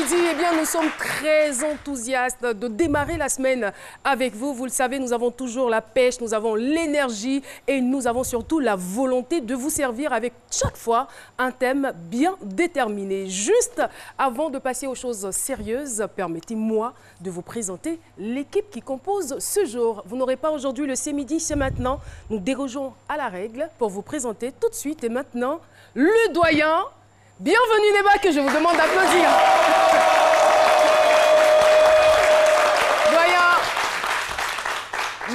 mercredi, eh bien, nous sommes très enthousiastes de démarrer la semaine avec vous. Vous le savez, nous avons toujours la pêche, nous avons l'énergie et nous avons surtout la volonté de vous servir avec chaque fois un thème bien déterminé. Juste avant de passer aux choses sérieuses, permettez-moi de vous présenter l'équipe qui compose ce jour. Vous n'aurez pas aujourd'hui le C'est midi, c'est maintenant. Nous dérogeons à la règle pour vous présenter tout de suite et maintenant le doyen. Bienvenue Neba, que je vous demande d'applaudir. Doyen,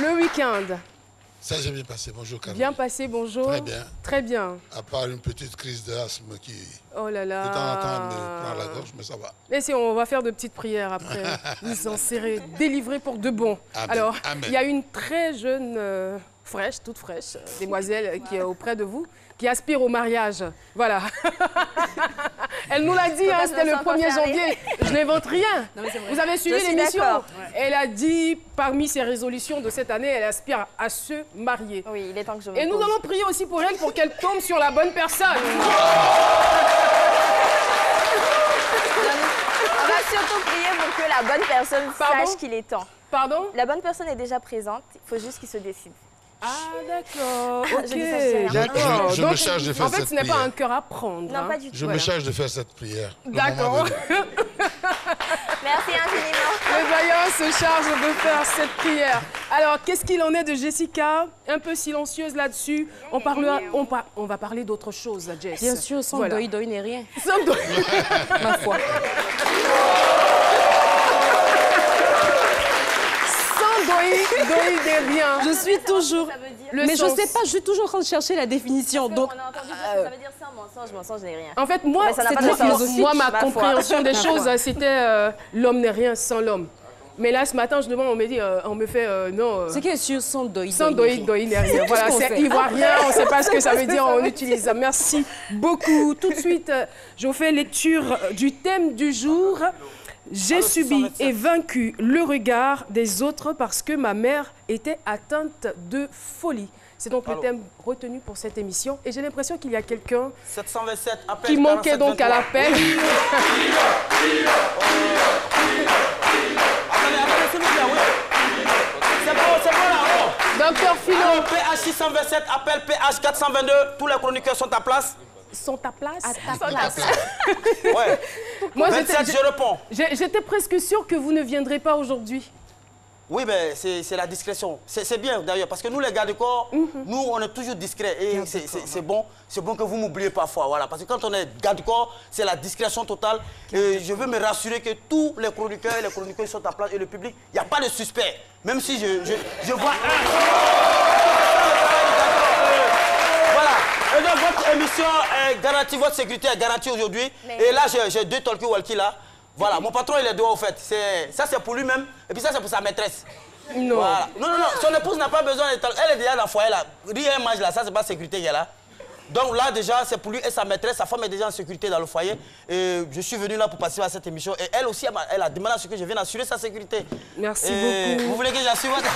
le week-end. Ça, j'ai bien passé. Bonjour, Caroline. Bien passé, bonjour. Très bien. Très bien. À part une petite crise d'asthme qui, oh là là, de temps en temps, me prend la gorge, mais ça va. Mais si, on va faire de petites prières après. Vous en serez délivrés pour de bon. Amen. Alors, Amen. il y a une très jeune, fraîche, toute fraîche, demoiselle qui est auprès de vous, qui aspire au mariage. Voilà. Elle nous l'a dit, hein, c'était le 1er janvier. Je n'invente rien. Non, vous avez suivi l'émission. Elle a dit, parmi ses résolutions de cette année, elle aspire à se marier. Oui, il est temps que je me Et nous pose. allons prier aussi pour elle, pour qu'elle tombe sur la bonne personne. On va surtout prier pour que la bonne personne sache qu'il est temps. Pardon? La bonne personne est déjà présente, il faut juste qu'il se décide. Ah, d'accord. Je dis ça, c'est rien. D'accord. Je me charge de faire en fait, cette ce n'est pas prière. un cœur à prendre. Non, hein. pas du tout. Je me charge de faire cette prière. Le D'accord. moment venu. Merci infiniment. Le doyen se charge de faire cette prière. Alors, qu'est-ce qu'il en est de Jessica? Un peu silencieuse là-dessus. On va parler d'autre chose, Jess. Bien sûr, sans Voilà. doi n'est rien. Sans doi. Ma foi. Sans doi n'est rien. Je suis toujours... Ça veut dire... Mais je sais pas, je suis toujours en train de chercher la définition. Donc, On a entendu ça, ça veut dire sans mensonge n'est rien. En fait, moi, Mais ça n'a pas c'était de sens. moi, ma Ma foi. compréhension des Ma choses, foi. c'était l'homme n'est rien sans l'homme. Mais là, ce matin, je demande, on me dit, on me fait non. ce qui est sûr, sans doi Sans doi n'est rien. Voilà, ce qu'on c'est fait. ivoirien, on ne sait pas ce que ça veut dire, on utilise ça. Merci beaucoup. Tout de suite, je vous fais lecture du thème du jour. J'ai subi et vaincu le regard des autres parce que ma mère était atteinte de folie. C'est donc le thème retenu pour cette émission. Et j'ai l'impression qu'il y a quelqu'un 727, appel qui manquait donc à 47, l'appel. Attendez, s'il vous plaît, oui. C'est bon là, oh. Docteur Philo, Alors, PH 627, appel PH 422, tous les chroniqueurs sont à place. sont à place. Ouais. Moi, 27, je réponds. j'étais presque sûre que vous ne viendrez pas aujourd'hui. Oui, mais c'est la discrétion. C'est bien d'ailleurs, parce que nous, les gardes du corps, nous, on est toujours discrets. Et c'est bon que vous m'oubliez parfois. Voilà. Parce que quand on est garde du corps, c'est la discrétion totale. Et je veux me rassurer que tous les chroniqueurs et les chroniqueurs sont à place et le public, il n'y a pas de suspect. Même si je vois Voilà. Et donc, votre émission est garantie, votre sécurité est garantie aujourd'hui. Et là, j'ai deux talkie-walkie là. Voilà, mon patron, il est dehors, au fait. Ça, c'est pour lui-même. Et puis ça, c'est pour sa maîtresse. Non. Voilà. Non, son épouse n'a pas besoin d'être... Elle est déjà dans le foyer, là. Rien mange, là. Ça, c'est pas la sécurité qu'il y a là. Donc là, déjà, c'est pour lui et sa maîtresse. Sa femme est déjà en sécurité dans le foyer. Et je suis venu là pour participer à cette émission. Et elle aussi, elle a demandé à ce que je vienne assurer sa sécurité. Merci Et beaucoup. vous voulez que j'assure votre...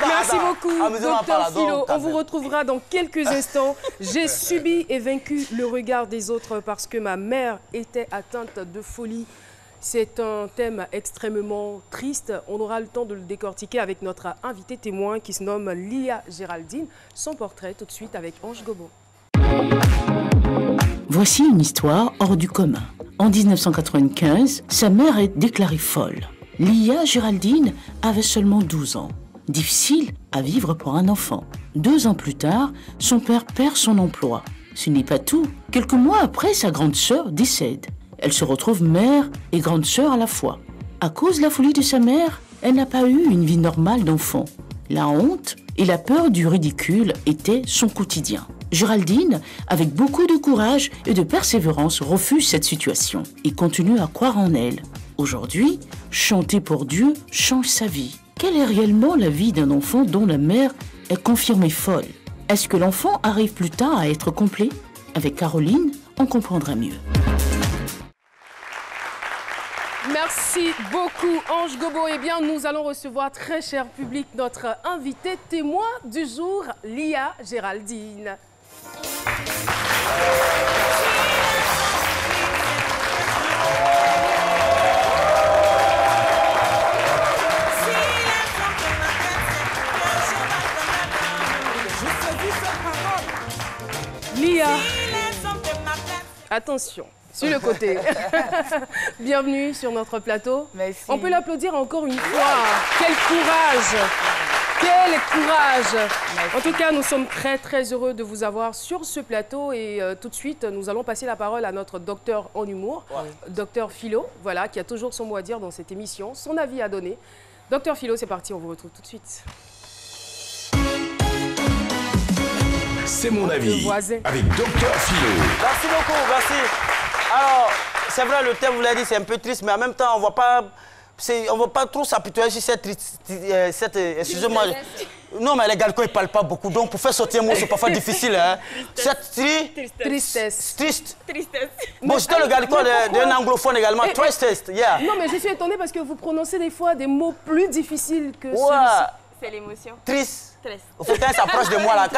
Merci beaucoup, Amusez-moi par docteur là, Philo. donc, On vous retrouvera dans quelques instants. J'ai subi et vaincu le regard des autres parce que ma mère était atteinte de folie. C'est un thème extrêmement triste. On aura le temps de le décortiquer avec notre invité témoin qui se nomme Lia Géraldine. Son portrait tout de suite avec Ange Gobo. Voici une histoire hors du commun. En 1995, sa mère est déclarée folle. Lia Géraldine avait seulement 12 ans. Difficile à vivre pour un enfant. 2 ans plus tard, son père perd son emploi. Ce n'est pas tout. Quelques mois après, sa grande sœur décède. Elle se retrouve mère et grande sœur à la fois. À cause de la folie de sa mère, elle n'a pas eu une vie normale d'enfant. La honte et la peur du ridicule étaient son quotidien. Géraldine, avec beaucoup de courage et de persévérance, refuse cette situation et continue à croire en elle. Aujourd'hui, chanter pour Dieu change sa vie. Quelle est réellement la vie d'un enfant dont la mère est confirmée folle? Est-ce que l'enfant arrive plus tard à être complet? Avec Caroline, on comprendra mieux. Merci beaucoup, Ange Gobo. Eh bien, nous allons recevoir, très cher public, notre invité témoin du jour, Lia Géraldine. Attention, sur le côté. Bienvenue sur notre plateau. Merci. On peut l'applaudir encore une fois. Quel courage! Quel courage! En tout cas, nous sommes très très heureux de vous avoir sur ce plateau et tout de suite, nous allons passer la parole à notre docteur en humour, docteur Philo, voilà, qui a toujours son mot à dire dans cette émission, son avis à donner. Docteur Philo, c'est parti, on vous retrouve tout de suite. C'est mon avis avec docteur Philo. Merci beaucoup, merci. Alors, c'est vrai, le thème, vous l'avez dit, c'est un peu triste, mais en même temps, on ne va pas trop s'apitoyer sur cette excusez-moi. Non, mais les Galco, ils ne parlent pas beaucoup. Donc, pour faire sortir un mot, c'est parfois difficile. Hein. Tristesse. Triste. Tristesse. Bon, j'étais le Galco d'un anglophone également. Tristesse, yeah. Non, mais je suis étonnée parce que vous prononcez des fois des mots plus difficiles que Ouais. celui-ci. C'est l'émotion. Triste. Triste. Quand il s'approche de moi, là,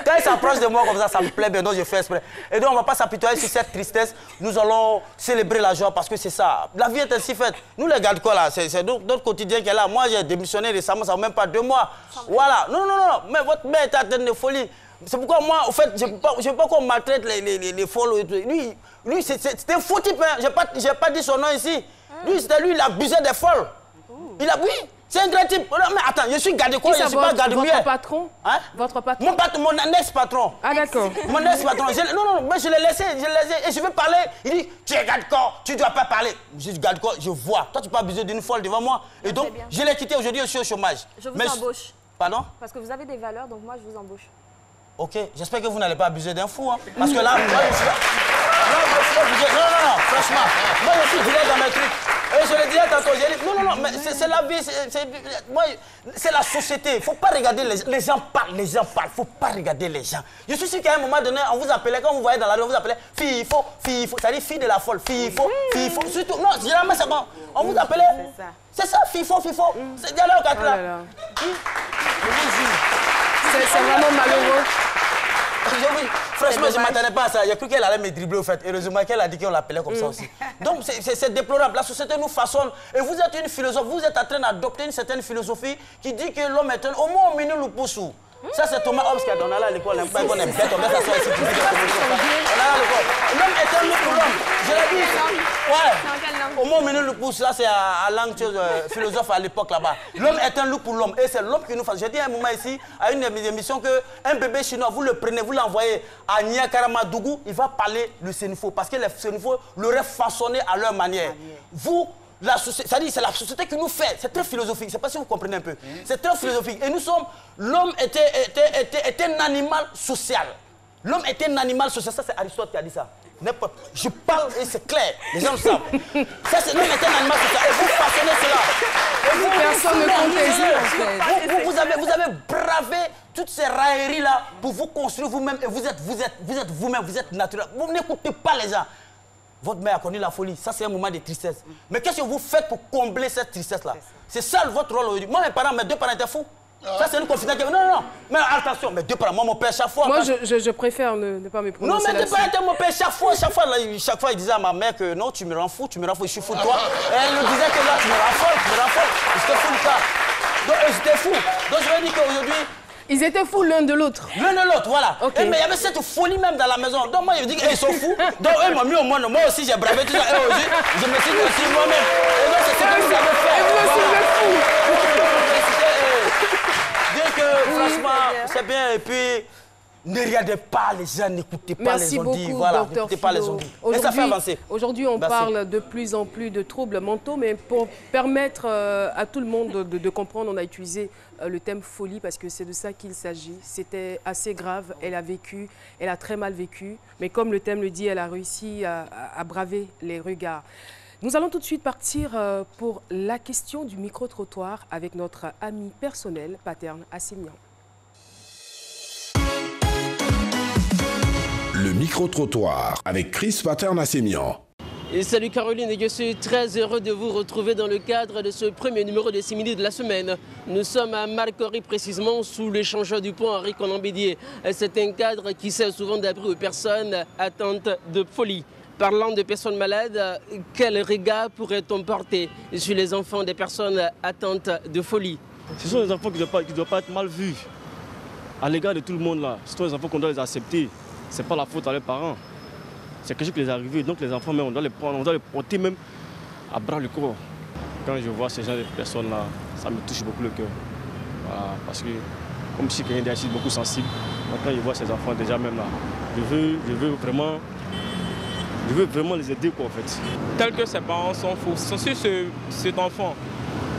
quand il s'approche de moi comme ça me plaît bien, donc je fais exprès. Et donc, on ne va pas s'apitoyer sur cette tristesse. Nous allons célébrer la joie parce que c'est ça. La vie est ainsi faite. Nous, les Galco, là, c'est notre quotidien qui est là. Moi, j'ai démissionné récemment, ça ne fait même pas 2 mois. Voilà. Non, mais votre mère est atteinte de folie. C'est pourquoi moi, en fait, je ne veux pas qu'on maltraite les folles. Lui c'est un faux type. Hein. Je n'ai pas dit son nom ici. Lui, il abusait des folles. Oui, c'est un grand type. Mais attends, je suis garde-corps, je ne suis pas garde-muet. Votre patron? Hein? Votre patron? Mon ex-patron. Ah, d'accord. Mon ex-patron. Non, mais je l'ai laissé. Et je veux parler. Il dit, tu es garde-corps, tu ne dois pas parler. Je dis, garde-corps, je vois. Toi, tu peux abuser d'une folle devant moi. Et donc, je l'ai quitté aujourd'hui, je suis au chômage. Je vous embauche. Pardon? Parce que vous avez des valeurs, donc moi, je vous embauche. Ok, j'espère que vous n'allez pas abuser d'un fou. Hein. Parce que là, moi, je suis là. Non, franchement. Moi, je suis direct dans mes trucs. Et je le disais tantôt, j'ai dit, non, mais c'est la vie, c'est la société. Il ne faut pas regarder les gens parlent, il ne faut pas regarder les gens. Je suis sûr qu'à un moment donné, on vous appelait, quand vous voyez dans la rue, on vous appelait FIFO, c'est-à-dire fille de la folle, FIFO. Surtout, non, généralement, c'est bon. On vous appelait, c'est ça, FIFO. C'est d'aller au 4 là. C'est vraiment malheureux. Franchement, je ne m'attendais pas à ça. J'ai cru qu'elle allait me dribbler au fait. Heureusement qu'elle a dit qu'on l'appelait comme ça aussi. Donc, c'est déplorable. La société nous façonne. Et vous êtes une philosophe, vous êtes en train d'adopter une certaine philosophie qui dit que l'homme est un homo homini lupus. Ça, c'est Thomas Hobbes qui a donné à l'école. On est bête, on met ça sur ici. L'homme est un loup pour l'homme. Je l'ai dit. Ouais. Homo homini lupus, là, c'est à langue philosophe à l'époque là-bas. L'homme est un loup pour l'homme. Et c'est l'homme qui nous fasse. J'ai dit à un moment ici, à une émission, qu'un bébé chinois, vous le prenez, vous l'envoyez à Niakaramadougou, il va parler le sénifo. Parce que les sénifos l'auraient façonné à leur manière. Vous, c'est la société qui nous fait. C'est très philosophique. Je ne sais pas si vous comprenez un peu. C'est très philosophique. Et nous sommes... L'homme était un animal social. L'homme était un animal social. Ça, c'est Aristote qui a dit ça. Je parle et c'est clair. Les gens le savent. Ça, c'est l'homme était un animal social. Et vous façonnez cela. Et vous, personne ne conteste. Vous avez bravé toutes ces railleries-là pour vous construire vous-même. Et vous êtes vous-même. Vous êtes naturel. Vous n'écoutez pas les gens. Votre mère a connu la folie. Ça, c'est un moment de tristesse. Mais qu'est-ce que vous faites pour combler cette tristesse-là? C'est ça votre rôle aujourd'hui. Moi, mes 2 parents étaient fous. Ça, c'est une confidence. Non. Mais attention, mes 2 parents, moi, mon père, chaque fois... Moi, je préfère ne pas me prononcer. Non, mes 2 parents étaient mon père. Chaque fois, il disait à ma mère que non, tu me rends fou, je suis fou de toi. Et elle me disait que là, tu me rends folle. J'étais fou de ça. Donc, j'étais fou. Donc, je vais dire qu'aujourd'hui... Ils étaient fous l'un de l'autre. L'un de l'autre, voilà. Okay. Mais il y avait cette folie même dans la maison. Donc moi, je dis qu'ils sont fous. Donc eux m'ont mis au monde. Moi aussi, j'ai bravé tout ça. Et aujourd'hui, je me suis dit aussi moi-même. Et donc, c'est ce que vous avez fait. Et vous aussi, vous êtes fous. Dire que, franchement, c'est bien. Et puis, ne regardez pas les gens, n'écoutez pas les ondits. Voilà, n'écoutez pas les ondits. Et ça fait avancer. Aujourd'hui, on parle de plus en plus de troubles mentaux, mais pour permettre à tout le monde de comprendre, on a utilisé le thème folie parce que c'est de ça qu'il s'agit. C'était assez grave, elle a très mal vécu, mais comme le thème le dit, elle a réussi à braver les regards. Nous allons tout de suite partir pour la question du micro-trottoir avec notre ami personnel, Paterne Assemian. Le micro-trottoir avec Chris Paterne Assemian. Et salut Caroline, je suis très heureux de vous retrouver dans le cadre de ce premier numéro de 6 minutes de la semaine. Nous sommes à Marcory précisément sous l'échangeur du pont Henri Colombidier. C'est un cadre qui sert souvent d'abri aux personnes atteintes de folie. Parlant de personnes malades, quel regard pourrait-on porter sur les enfants des personnes atteintes de folie? Ce sont des enfants qui ne doivent pas être mal vus à l'égard de tout le monde là. Ce sont des enfants qu'on doit les accepter. c'est pas la faute à leurs parents. C'est quelque chose qui les est arrivé. Donc les enfants, même, on doit les prendre, on doit les porter même à bras le corps. Quand je vois ces genre de personnes-là, ça me touche beaucoup le cœur. Voilà, parce que comme si quelqu'un est beaucoup sensible, quand je vois ces enfants déjà même là, je veux vraiment les aider quoi en fait. Tel que ses parents sont fous, si cet enfant,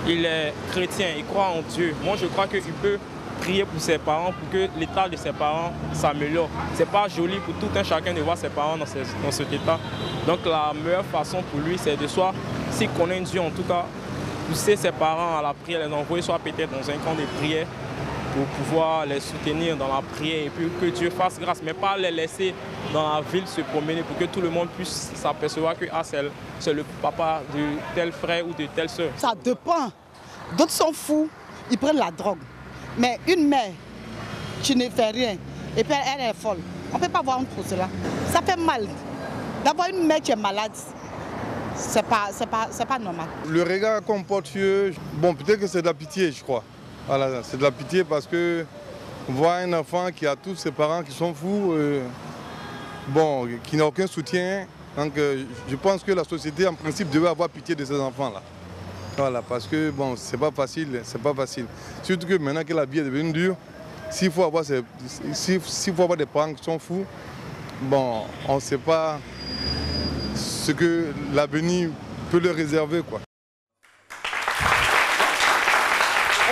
il est chrétien, il croit en Dieu, moi je crois qu'il peut prier pour ses parents, pour que l'état de ses parents s'améliore. C'est pas joli pour tout un chacun de voir ses parents dans cet état. Donc la meilleure façon pour lui, c'est de soit, s'il connaît Dieu en tout cas, pousser ses parents à la prière, les envoyer soit peut-être dans un camp de prière pour pouvoir les soutenir dans la prière et puis que Dieu fasse grâce, mais pas les laisser dans la ville se promener pour que tout le monde puisse s'apercevoir que ah, c'est le papa de tel frère ou de telle soeur. Ça dépend. D'autres sont fous, ils prennent la drogue. Mais une mère qui ne fait rien et puis elle est folle, on ne peut pas voir pour cela. Ça fait mal. D'avoir une mère qui est malade, c'est pas normal. Le regard qu'on porte sur eux, bon, peut-être que c'est de la pitié, je crois. Voilà, c'est de la pitié parce que voir un enfant qui a tous ses parents qui sont fous, bon, qui n'a aucun soutien. Donc je pense que la société, en principe, devait avoir pitié de ces enfants-là. Voilà, parce que bon, c'est pas facile, c'est pas facile. Surtout que maintenant que la vie est devenue dure, s'il faut avoir des parents qui sont fous, bon, on ne sait pas ce que l'avenir peut leur réserver, quoi.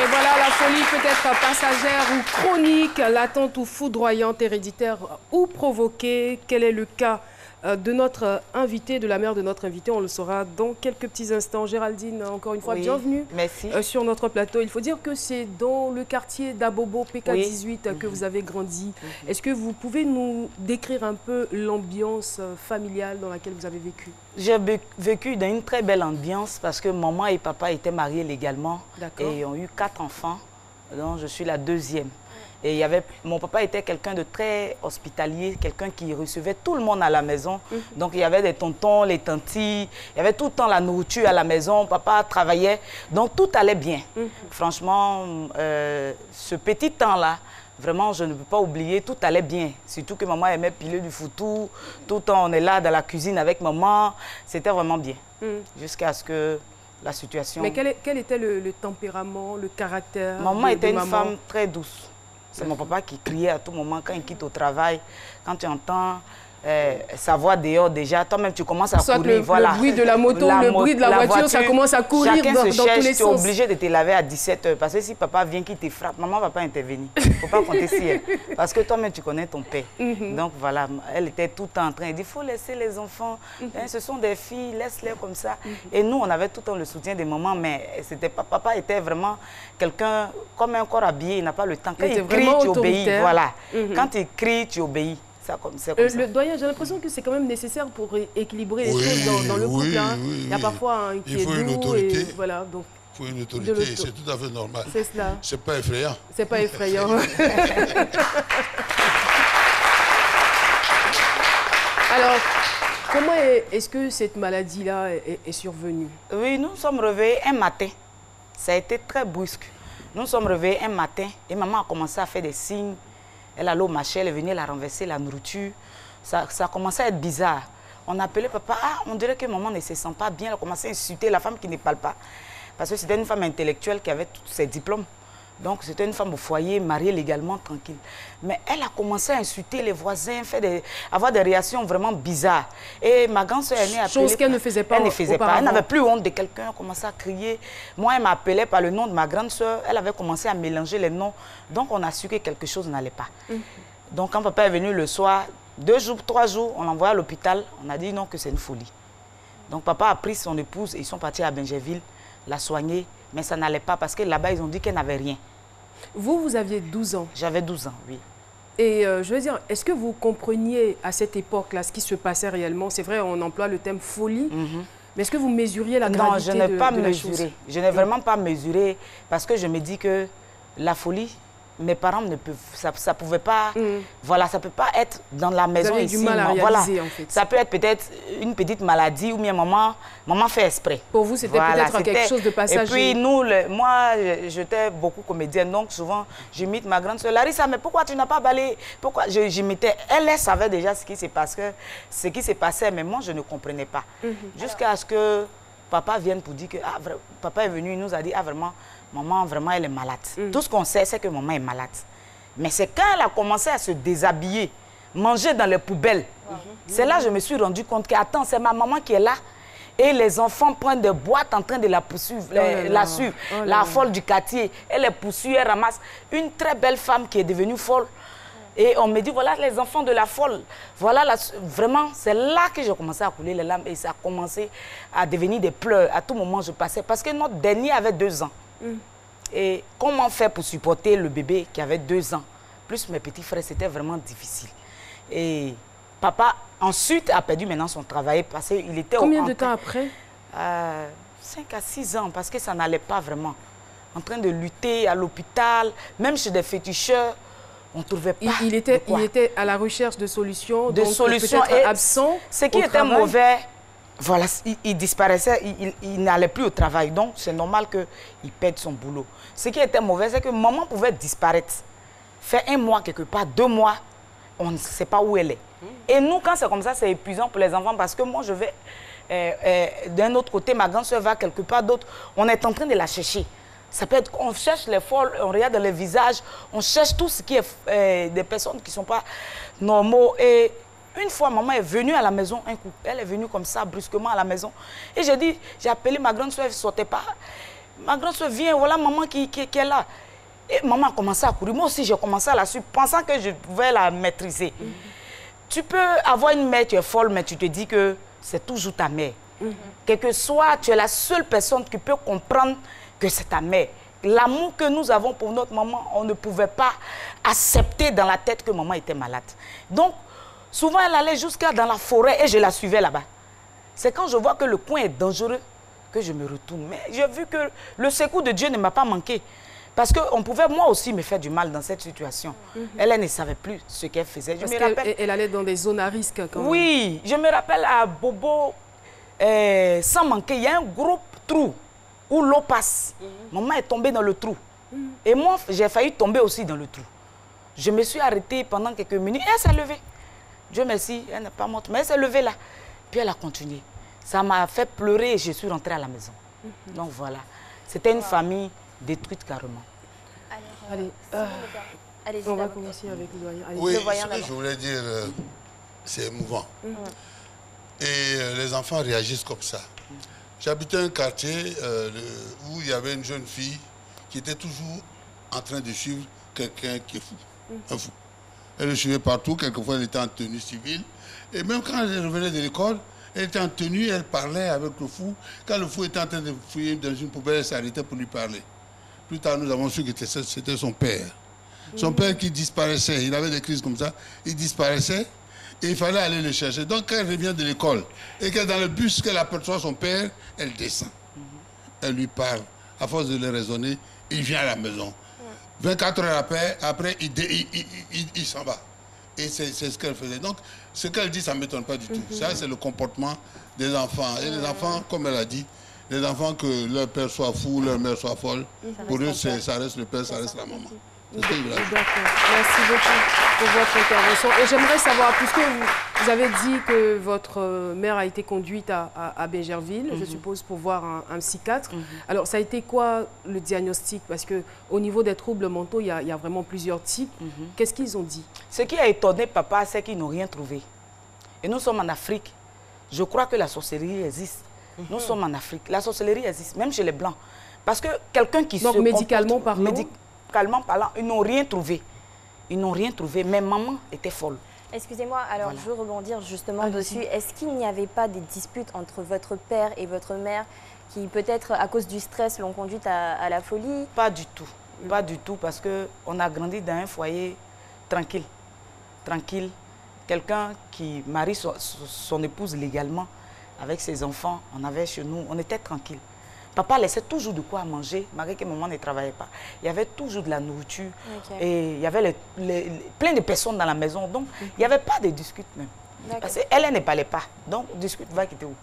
Et voilà, la folie peut être passagère ou chronique, l'attente ou foudroyante, héréditaire ou provoquée. Quel est le cas de notre invité, de la mère de notre invité? On le saura dans quelques petits instants. Géraldine, encore une fois, bienvenue sur notre plateau. Il faut dire que c'est dans le quartier d'Abobo, PK18, que vous avez grandi. Est-ce que vous pouvez nous décrire un peu l'ambiance familiale dans laquelle vous avez vécu? J'ai vécu dans une très belle ambiance parce que maman et papa étaient mariés légalement et ont eu 4 enfants, dont je suis la 2e. Et mon papa était quelqu'un de très hospitalier, quelqu'un qui recevait tout le monde à la maison. Donc il y avait des tontons, les tantis, il y avait tout le temps la nourriture à la maison, papa travaillait, donc tout allait bien. Franchement, ce petit temps-là, vraiment, je ne peux pas oublier, tout allait bien. Surtout que maman aimait piler du foutou, tout le temps on est là dans la cuisine avec maman, c'était vraiment bien. Jusqu'à ce que la situation... Mais quel était le tempérament, le caractère? Maman était une femme très douce. C'est mon papa qui criait à tout moment quand il quitte au travail. Quand tu entends sa voix dehors déjà, toi-même tu commences à courir. Le bruit de la moto, le bruit de la voiture, ça commence à courir dans tous les sens. Tu es obligé de te laver à 17 h parce que si papa vient qui te frappe, maman ne va pas intervenir. Il ne faut pas compter sur elle. Parce que toi-même tu connais ton père. Donc voilà, elle était tout le temps en train de dire, il faut laisser les enfants, ce sont des filles, laisse-les comme ça. Et nous, on avait tout le temps le soutien des mamans, mais papa était vraiment quelqu'un comme un corps habillé, il n'a pas le temps. Quand il crie, tu obéis. Voilà. Quand il crie, tu obéis. Le doyen, j'ai l'impression que c'est quand même nécessaire pour équilibrer les choses dans le couple. Il y a parfois un qui est doux. Une autorité. Et voilà, donc, il faut une autorité, c'est tout à fait normal. C'est cela. C'est pas effrayant. C'est pas effrayant. Alors, comment est-ce que cette maladie-là est survenue? Oui, nous sommes réveillés un matin. Ça a été très brusque. Nous sommes réveillés un matin et maman a commencé à faire des signes. Elle allait au marché, elle est venue la renverser la nourriture. Ça a commencé à être bizarre. On a appelé papa, on dirait que maman ne se sent pas bien. Elle a commencé à insulter la femme qui ne parle pas. Parce que c'était une femme intellectuelle qui avait tous ses diplômes. Donc c'était une femme au foyer, mariée légalement, tranquille. Mais elle a commencé à insulter les voisins, avoir des réactions vraiment bizarres. Et ma grande soeur aînée a appelé... Chose qu'elle ne faisait pas. Elle ne faisait pas. Elle n'avait plus honte de quelqu'un, elle commençait à crier. Moi, elle m'appelait par le nom de ma grande soeur. Elle avait commencé à mélanger les noms. Donc on a su que quelque chose n'allait pas. Donc quand papa est venu le soir, 2 jours, 3 jours, on l'a envoyé à l'hôpital. On a dit non, que c'est une folie. Donc papa a pris son épouse et ils sont partis à Benjerville, la soigner. Mais ça n'allait pas parce que là-bas, ils ont dit qu'elle n'avait rien. Vous aviez 12 ans. J'avais 12 ans, oui. Et je veux dire, est-ce que vous compreniez à cette époque-là ce qui se passait réellement? C'est vrai, on emploie le terme folie. Mais est-ce que vous mesuriez la gravité de la chose? Non, je n'ai pas mesuré. Je n'ai vraiment pas mesuré parce que je me dis que la folie, mes parents ne peuvent, ça pouvait pas, voilà, ça peut pas être dans la maison Vous avez ici. du mal à réaliser, en fait. Ça peut être peut-être une petite maladie ou bien maman fait exprès. Pour vous, c'était peut-être quelque chose de passager. Et puis nous, moi, j'étais beaucoup comédienne, donc souvent, j'imite ma grande soeur. Larissa, mais pourquoi tu n'as pas balayé? Pourquoi j'imitais? Elle savait déjà ce qui s'est passé, mais moi, je ne comprenais pas. Jusqu'à ce que papa vienne pour dire que papa est venu, il nous a dit, vraiment, maman, vraiment, elle est malade. Tout ce qu'on sait, c'est que maman est malade. Mais c'est quand elle a commencé à se déshabiller, manger dans les poubelles, c'est là que je me suis rendu compte que, attends, c'est ma maman qui est là. Et les enfants prennent des boîtes en train de la poursuivre, la folle du quartier. Elle les poursuit, elle ramasse. Une très belle femme qui est devenue folle. Et on me dit, voilà les enfants de la folle. Voilà, vraiment, c'est là que j'ai commencé à couler les larmes et ça a commencé à devenir des pleurs. À tout moment, je passais. Parce que notre dernier avait 2 ans. Et comment faire pour supporter le bébé qui avait 2 ans? Plus mes petits frères, c'était vraiment difficile. Et papa, ensuite, a perdu maintenant son travail parce qu'il était... Combien de temps après? 5 à 6 ans, parce que ça n'allait pas vraiment. En train de lutter à l'hôpital, même chez des féticheurs, on ne trouvait pas. Il était à la recherche de solutions, de solutions et absent. Ce qui était mauvais, voilà, il disparaissait, il n'allait plus au travail. Donc, c'est normal qu'il perde son boulot. Ce qui était mauvais, c'est que maman pouvait disparaître. Faire 1 mois quelque part, 2 mois, on ne sait pas où elle est. Et nous, quand c'est comme ça, c'est épuisant pour les enfants parce que moi, je vais d'un autre côté, ma grande soeur va quelque part d'autre. On est en train de la chercher. Ça peut être, on cherche les folles, on regarde dans les visages, on cherche tout ce qui est des personnes qui ne sont pas normaux. Et une fois, maman est venue à la maison, un coup. Elle est venue comme ça, brusquement à la maison. Et j'ai appelé ma grande soeur, elle ne sortait pas. Ma grande soeur vient, voilà maman qui est là. Et maman a commencé à courir. Moi aussi, j'ai commencé à la suivre, pensant que je pouvais la maîtriser. Tu peux avoir une mère, tu es folle, mais tu te dis que c'est toujours ta mère. Quel que soit, tu es la seule personne qui peut comprendre que c'est ta mère. L'amour que nous avons pour notre maman, on ne pouvait pas accepter dans la tête que maman était malade. Donc, souvent, elle allait jusqu'à dans la forêt et je la suivais là-bas. C'est quand je vois que le coin est dangereux que je me retourne. Mais j'ai vu que le secours de Dieu ne m'a pas manqué. Parce qu'on pouvait, moi aussi, me faire du mal dans cette situation. Elle ne savait plus ce qu'elle faisait. Parce qu'elle allait dans des zones à risque quand même. Oui, je me rappelle à Bobo, sans manquer, il y a un gros trou où l'eau passe. Maman est tombée dans le trou. Et moi, j'ai failli tomber aussi dans le trou. Je me suis arrêtée pendant quelques minutes et elle s'est levée. Dieu merci, elle n'est pas morte, mais elle s'est levée là. Puis elle a continué. Ça m'a fait pleurer et je suis rentrée à la maison. Donc voilà, c'était une famille détruite carrément. Allez, on va commencer avec le doyen. Allez, oui, ce que je voulais dire, c'est émouvant. Et les enfants réagissent comme ça. J'habitais un quartier où il y avait une jeune fille qui était toujours en train de suivre quelqu'un qui est fou, un fou. Elle le suivait partout, quelquefois elle était en tenue civile. Et même quand elle revenait de l'école, elle était en tenue, elle parlait avec le fou. Quand le fou était en train de fouiller dans une poubelle, elle s'arrêtait pour lui parler. Plus tard, nous avons su que c'était son père. Son père qui disparaissait, il avait des crises comme ça, il disparaissait et il fallait aller le chercher. Donc quand elle revient de l'école et qu'elle est dans le bus, qu'elle aperçoit son père, elle descend. Elle lui parle. À force de le raisonner, il vient à la maison. 24 heures après il s'en va. Et c'est ce qu'elle faisait. Donc, ce qu'elle dit, ça ne m'étonne pas du tout. Ça, c'est le comportement des enfants. Et les enfants, comme elle a dit, les enfants, que leur père soit fou, leur mère soit folle, pour eux, ça reste le père, ça reste la maman. D'accord. Merci beaucoup pour votre intervention. Et j'aimerais savoir, puisque vous avez dit que votre mère a été conduite à Bégerville, je suppose, pour voir un psychiatre. Alors, ça a été quoi le diagnostic? Parce qu'au niveau des troubles mentaux, il y a vraiment plusieurs types. Qu'est-ce qu'ils ont dit? Ce qui a étonné papa, c'est qu'ils n'ont rien trouvé. Et nous sommes en Afrique. Je crois que la sorcellerie existe. Nous sommes en Afrique. La sorcellerie existe, même chez les Blancs. Parce que quelqu'un qui se... Donc, médicalement parlant? Médicalement parlant, ils n'ont rien trouvé. Ils n'ont rien trouvé, mais maman était folle. Excusez-moi, alors je veux rebondir justement dessus. Est-ce qu'il n'y avait pas des disputes entre votre père et votre mère qui peut-être à cause du stress l'ont conduite à la folie? Pas du tout. Pas du tout, parce qu'on a grandi dans un foyer tranquille. Tranquille. Quelqu'un qui marie son épouse légalement avec ses enfants, on avait chez nous, on était tranquille. Papa laissait toujours de quoi manger, malgré que maman ne travaillait pas. Il y avait toujours de la nourriture. Et il y avait plein de personnes dans la maison. Donc, il n'y avait pas de dispute même. Parce qu'elle ne parlait pas. Donc, discute va quitter où?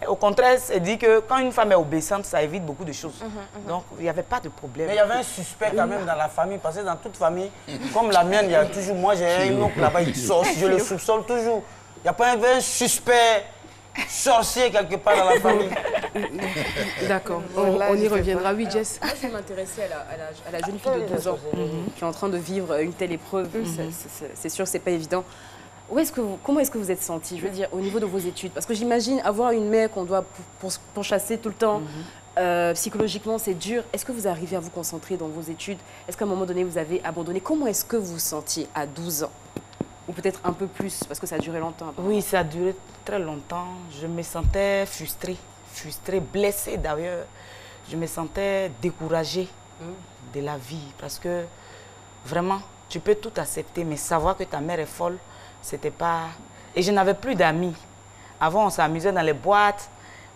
Au contraire, elle dit que quand une femme est obéissante, ça évite beaucoup de choses. Donc, il n'y avait pas de problème. Mais il y avait un suspect quand même dans la famille, parce que dans toute famille, comme la mienne, il y a toujours, moi j'ai un oncle là-bas, il sort, je le soupçonne toujours. Il n'y a pas un suspect sorcier quelque part dans la famille. D'accord, on y reviendra. Oui, Jess. Moi, je m'intéressais à la jeune fille de 12 ans qui est en train de vivre une telle épreuve. C'est sûr que ce n'est pas évident. Comment est-ce que vous êtes sentie, je veux dire, au niveau de vos études? Parce que j'imagine avoir une mère qu'on doit pourchasser tout le temps, psychologiquement, c'est dur. Est-ce que vous arrivez à vous concentrer dans vos études? Est-ce qu'à un moment donné, vous avez abandonné? Comment est-ce que vous vous sentiez à 12 ans? Ou peut-être un peu plus, parce que ça a duré longtemps. Oui, ça a duré très longtemps. Je me sentais frustrée, blessée d'ailleurs. Je me sentais découragée de la vie. Parce que vraiment, tu peux tout accepter, mais savoir que ta mère est folle, c'était pas... Et je n'avais plus d'amis. Avant, on s'amusait dans les boîtes,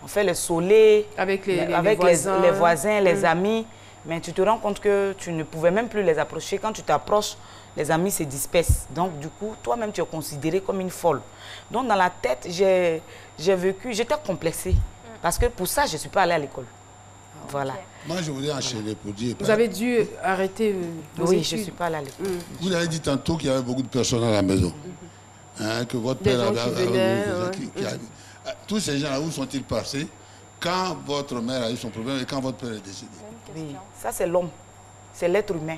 on fait le soleil avec les voisins, les amis. Mais tu te rends compte que tu ne pouvais même plus les approcher. Quand tu t'approches, les amis se dispersent. Donc, du coup, toi-même, tu es considérée comme une folle. Donc, dans la tête, j'ai vécu, j'étais complexée. Parce que pour ça, je ne suis pas allée à l'école. Voilà. Moi, je voulais enchaîner pour dire... Vous avez dû arrêter vos études. Oui, je ne suis pas allée à l'école. Vous avez dit tantôt qu'il y avait beaucoup de personnes à la maison. Que votre père avait... Tous ces gens-là, où sont-ils passés quand votre mère a eu son problème et quand votre père est décédé? Oui, ça c'est l'homme, c'est l'être humain.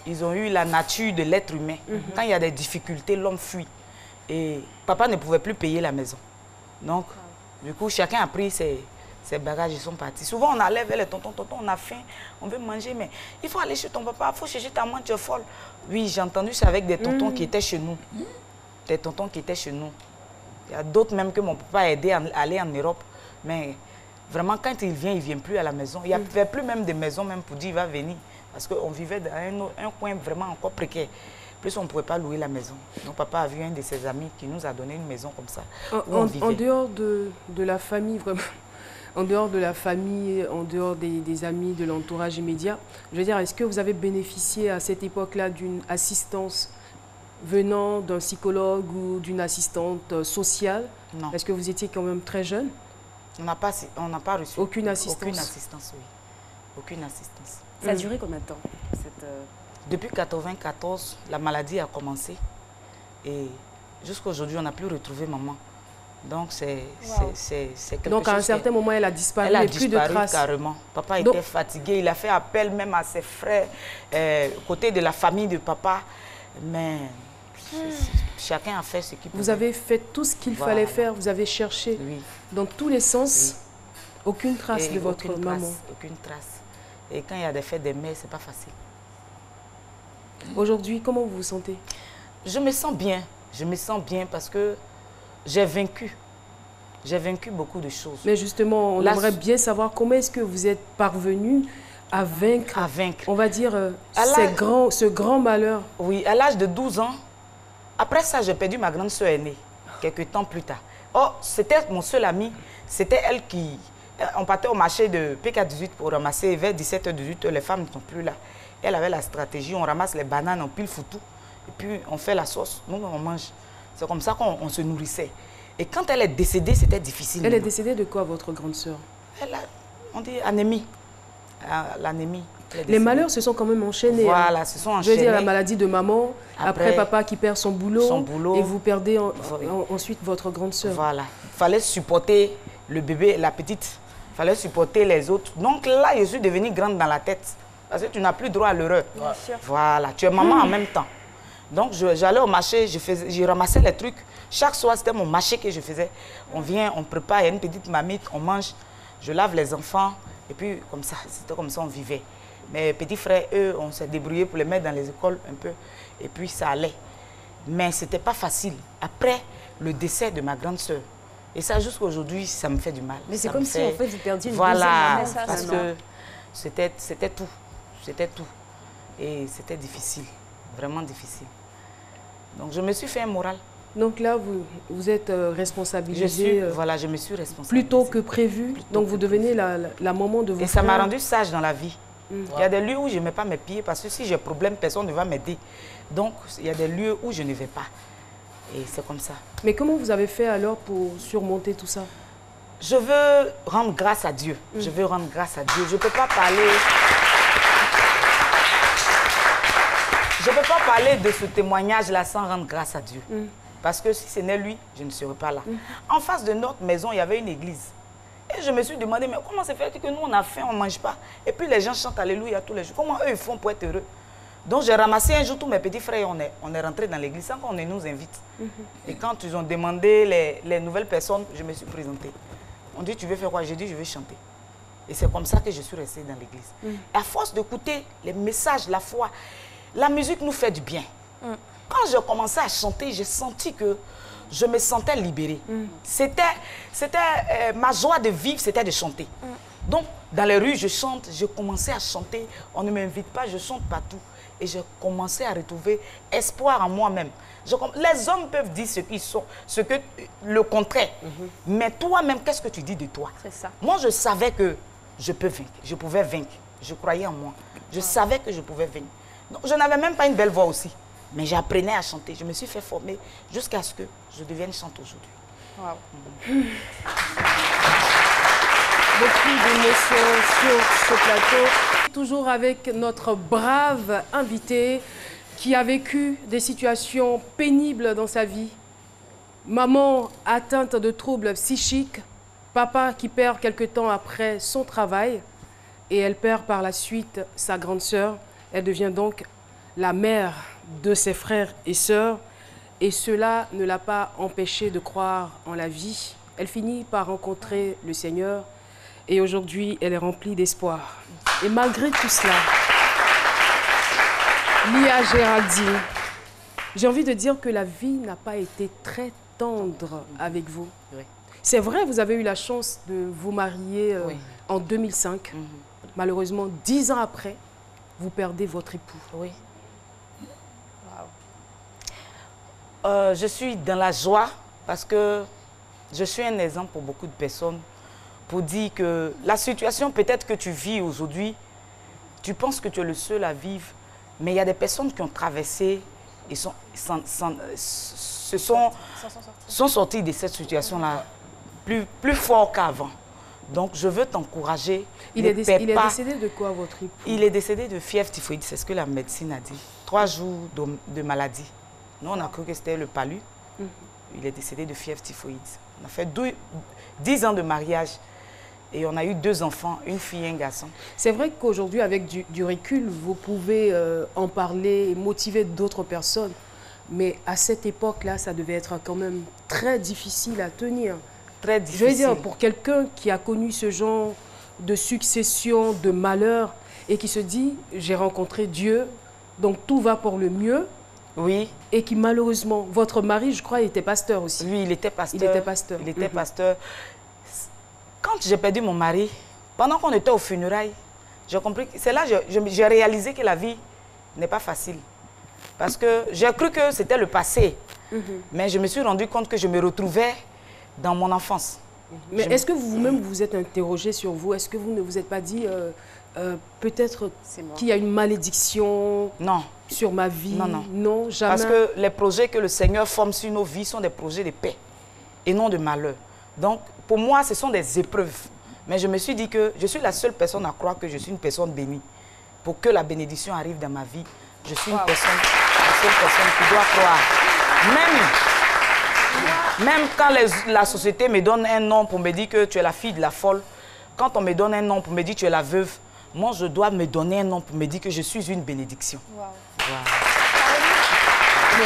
Ils ont eu la nature de l'être humain. Quand il y a des difficultés, l'homme fuit. Et papa ne pouvait plus payer la maison. Donc, du coup, chacun a pris ses bagages, ils sont partis. Souvent, on allait vers les tontons, on a faim, on veut manger, mais il faut aller chez ton papa, il faut chercher ta maman, tu es folle. Oui, j'ai entendu ça avec des tontons qui étaient chez nous. Des tontons qui étaient chez nous. Il y a d'autres même que mon papa a aidé à aller en Europe. Mais vraiment, quand il ne vient plus à la maison. Il n'y avait plus même de maison même pour dire il va venir. Parce qu'on vivait dans un coin vraiment encore précaire. Plus on ne pouvait pas louer la maison. Donc papa a vu un de ses amis qui nous a donné une maison comme ça. En dehors de la famille, vraiment, en dehors de la famille, en dehors des amis, de l'entourage immédiat, je veux dire, est-ce que vous avez bénéficié à cette époque-là d'une assistance venant d'un psychologue ou d'une assistante sociale? Non. Est-ce que vous étiez quand même très jeune? On n'a pas reçu aucune assistance. Aucune assistance, oui. Aucune assistance. Ça a duré combien de temps Depuis 1994, la maladie a commencé. Et jusqu'à aujourd'hui, on n'a plus retrouvé maman. Donc, c'est quelque chose. Donc, à un certain moment, elle a disparu. Elle a disparu plus de traces. Carrément. Papa était fatigué. Il a fait appel même à ses frères, côté de la famille de papa. Mais chacun a fait ce qu'il pouvait. Vous avez fait tout ce qu'il fallait faire. Vous avez cherché dans tous les sens. Aucune trace de votre maman. Aucune trace. Et quand il y a des faits de mère, c'est pas facile. Aujourd'hui, comment vous vous sentez? Je me sens bien. Je me sens bien parce que j'ai vaincu. J'ai vaincu beaucoup de choses. Mais justement, on aimerait bien savoir comment est-ce que vous êtes parvenu à vaincre, on va dire, ce grand malheur. Oui, à l'âge de 12 ans. Après ça, j'ai perdu ma grande soeur aînée, quelques temps plus tard. Oh, c'était mon seul ami. C'était elle qui... On partait au marché de PK18 pour ramasser vers 17h-18h, les femmes ne sont plus là. Elle avait la stratégie, on ramasse les bananes, on pile foutou, et puis on fait la sauce, nous on mange. C'est comme ça qu'on se nourrissait. Et quand elle est décédée, c'était difficile. Elle est décédée de quoi, votre grande sœur? Elle a, on dit, anémie. L'anémie. Les malheurs se sont quand même enchaînés. Voilà, se sont enchaînés. Je veux dire, la maladie de maman, après papa qui perd son boulot et vous perdez ensuite votre grande sœur. Voilà, il fallait supporter le bébé, la petite. Il fallait supporter les autres. Donc là, je suis devenue grande dans la tête. Parce que tu n'as plus droit à l'erreur. Voilà, tu es maman en même temps. Donc j'allais au marché, je ramassais les trucs. Chaque soir, c'était mon marché que je faisais. On vient, on prépare, il y a une petite mamite, on mange. Je lave les enfants. Et puis comme ça, c'était comme ça on vivait. Mes petits frères, eux, on s'est débrouillés pour les mettre dans les écoles un peu. Et puis ça allait. Mais ce n'était pas facile. Après le décès de ma grande sœur, et ça, jusqu'à aujourd'hui, ça me fait du mal. Mais c'est comme si, en fait, vous perdiez une deuxième maman. Voilà, parce que c'était tout. C'était tout. Et c'était difficile. Vraiment difficile. Donc, je me suis fait un moral. Donc là, vous êtes responsabilisée. Voilà, je me suis responsabilisée. Plus tôt que prévu. Donc vous devenez la maman de vos frères. Et ça m'a rendu sage dans la vie. Il y a des lieux où je ne mets pas mes pieds parce que si j'ai problème, personne ne va m'aider. Donc il y a des lieux où je ne vais pas. Et c'est comme ça. Mais comment vous avez fait alors pour surmonter tout ça? Je veux rendre grâce à Dieu. Je veux rendre grâce à Dieu. Je ne peux pas parler... Je ne peux pas parler de ce témoignage-là sans rendre grâce à Dieu. Parce que si ce n'est lui, je ne serais pas là. En face de notre maison, il y avait une église. Et je me suis demandé, mais comment se fait que nous, on a faim, on ne mange pas? Et puis les gens chantent Alléluia tous les jours. Comment eux, ils font pour être heureux? Donc j'ai ramassé un jour tous mes petits frères et on est rentrés dans l'église sans qu'on nous invite. Et quand ils ont demandé les nouvelles personnes, je me suis présentée. On dit, tu veux faire quoi? J'ai dit, je veux chanter. Et c'est comme ça que je suis restée dans l'église. À force d'écouter les messages, la foi, la musique nous fait du bien. Quand j'ai commencé à chanter, j'ai senti que je me sentais libérée. C'était ma joie de vivre, c'était de chanter. Donc, dans les rues, je chante, j'ai commencé à chanter. On ne m'invite pas, je chante partout. Et j'ai commencé à retrouver espoir en moi-même. Les hommes peuvent dire ce qu'ils sont, le contraire. Mais toi-même, qu'est-ce que tu dis de toi? C'est ça. Moi, je savais que je peux vaincre, je pouvais vaincre. Je croyais en moi. Je savais que je pouvais vaincre. Donc, je n'avais même pas une belle voix aussi. Mais j'apprenais à chanter. Je me suis fait former jusqu'à ce que je devienne chanteuse aujourd'hui. Wow. Beaucoup d'émotions sur ce plateau. Toujours avec notre brave invité qui a vécu des situations pénibles dans sa vie. Maman atteinte de troubles psychiques. Papa qui perd quelque temps après son travail. Et elle perd par la suite sa grande sœur. Elle devient donc la mère de ses frères et sœurs. Et cela ne l'a pas empêchée de croire en la vie. Elle finit par rencontrer le Seigneur. Et aujourd'hui, elle est remplie d'espoir. Et malgré tout cela, Lia Géraldine, j'ai envie de dire que la vie n'a pas été très tendre avec vous. Oui. C'est vrai, vous avez eu la chance de vous marier en 2005. Malheureusement, 10 ans après, vous perdez votre époux. Oui. Je suis dans la joie parce que je suis un exemple pour beaucoup de personnes pour dire que la situation peut-être que tu vis aujourd'hui, tu penses que tu es le seul à vivre, mais il y a des personnes qui ont traversé et sont sorties de cette situation-là plus fort qu'avant. Donc, je veux t'encourager. Il est décédé de quoi, votre époux? Il est décédé de fièvre typhoïde, c'est ce que la médecine a dit. 3 jours de maladie. Nous, on a cru que c'était le palu. Il est décédé de fièvre typhoïde. On a fait 10 ans de mariage et on a eu 2 enfants, une fille et un garçon. C'est vrai qu'aujourd'hui, avec du recul, vous pouvez en parler et motiver d'autres personnes. Mais à cette époque-là, ça devait être quand même très difficile à tenir. Très difficile. Je veux dire, pour quelqu'un qui a connu ce genre de succession, de malheurs, et qui se dit, j'ai rencontré Dieu, donc tout va pour le mieux. Oui. Et qui malheureusement, votre mari, je crois, était pasteur aussi. Oui, il était pasteur. Il était pasteur. Il était pasteur. Quand j'ai perdu mon mari, pendant qu'on était aux funérailles, j'ai compris, c'est là que j'ai réalisé que la vie n'est pas facile. Parce que j'ai cru que c'était le passé. Mais je me suis rendu compte que je me retrouvais dans mon enfance. Mais est-ce que vous-même vous êtes interrogé sur vous? Est-ce que vous ne vous êtes pas dit peut-être qu'il y a une malédiction sur ma vie? Non, non. Non, jamais. Parce que les projets que le Seigneur forme sur nos vies sont des projets de paix et non de malheur. Donc, pour moi, ce sont des épreuves. Mais je me suis dit que je suis la seule personne à croire que je suis une personne bénie. Pour que la bénédiction arrive dans ma vie, je suis une personne, la seule personne qui doit croire. Même quand la société me donne un nom pour me dire que tu es la fille de la folle, quand on me donne un nom pour me dire que tu es la veuve, moi, je dois me donner un nom pour me dire que je suis une bénédiction. Mais,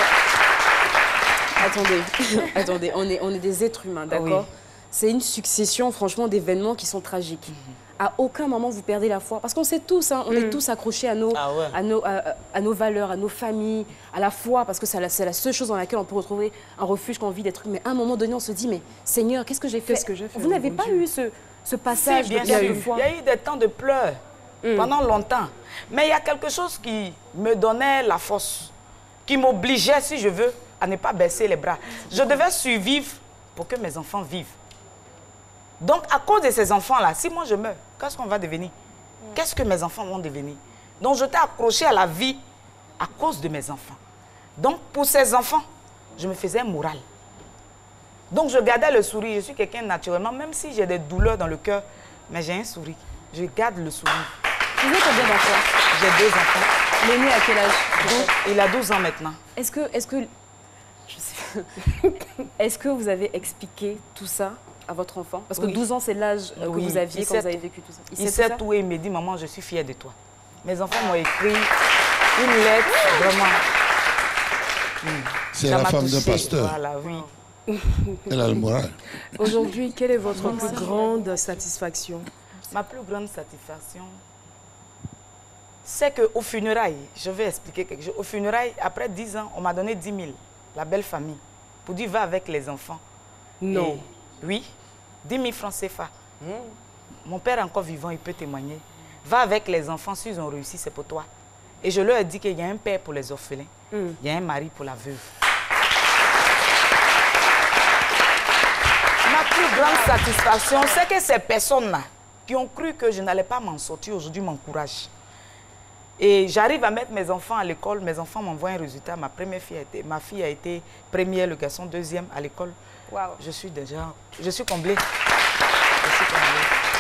attendez, on est des êtres humains, d'accord? C'est une succession, franchement, d'événements qui sont tragiques. À aucun moment, vous perdez la foi. Parce qu'on sait tous, hein, on est tous accrochés à nos valeurs, à nos familles, à la foi, parce que c'est la seule chose dans laquelle on peut retrouver un refuge qu'on vit des trucs. Mais à un moment donné, on se dit, mais Seigneur, qu'est-ce que j'ai fait? Vous n'avez pas eu ce passage de foi? Il y a eu des temps de pleurs pendant longtemps. Mais il y a quelque chose qui me donnait la force, qui m'obligeait, si je veux, à ne pas baisser les bras. Je devais survivre pour que mes enfants vivent. Donc, à cause de ces enfants-là, si moi je meurs, qu'est-ce qu'on va devenir? Qu'est-ce que mes enfants vont devenir? Donc, je t'ai accroché à la vie à cause de mes enfants. Donc, pour ces enfants, je me faisais moral. Donc, je gardais le sourire. Je suis quelqu'un naturellement, même si j'ai des douleurs dans le cœur, mais j'ai un sourire. Je garde le sourire. Vous êtes combien d'enfants? J'ai 2 enfants. L'aîné à quel âge? Il a 12 ans maintenant. Est-ce que vous avez expliqué tout ça à votre enfant? Parce que 12 ans, c'est l'âge que vous aviez quand vous avez vécu tout ça. Il sait tout et il me dit, maman, je suis fière de toi. Mes enfants m'ont écrit une lettre, vraiment. C'est la femme d'un pasteur. Voilà, oui. Elle a le moral. Aujourd'hui, quelle est votre plus grande satisfaction? Ma plus grande satisfaction, c'est qu'au funérailles, je vais expliquer quelque chose. Au funérailles, après 10 ans, on m'a donné 10 000, la belle famille, pour dire va avec les enfants. Non. Et, oui, 10 000 francs CFA. Mon père est encore vivant, il peut témoigner. Va avec les enfants, s'ils ont réussi, c'est pour toi. Et je leur ai dit qu'il y a un père pour les orphelins, il y a un mari pour la veuve. Ma plus grande satisfaction, c'est que ces personnes-là, qui ont cru que je n'allais pas m'en sortir, aujourd'hui m'encouragent. Et j'arrive à mettre mes enfants à l'école, mes enfants m'envoient un résultat. Ma fille a été première, le garçon deuxième à l'école. Wow. Je suis comblée. Je suis comblée.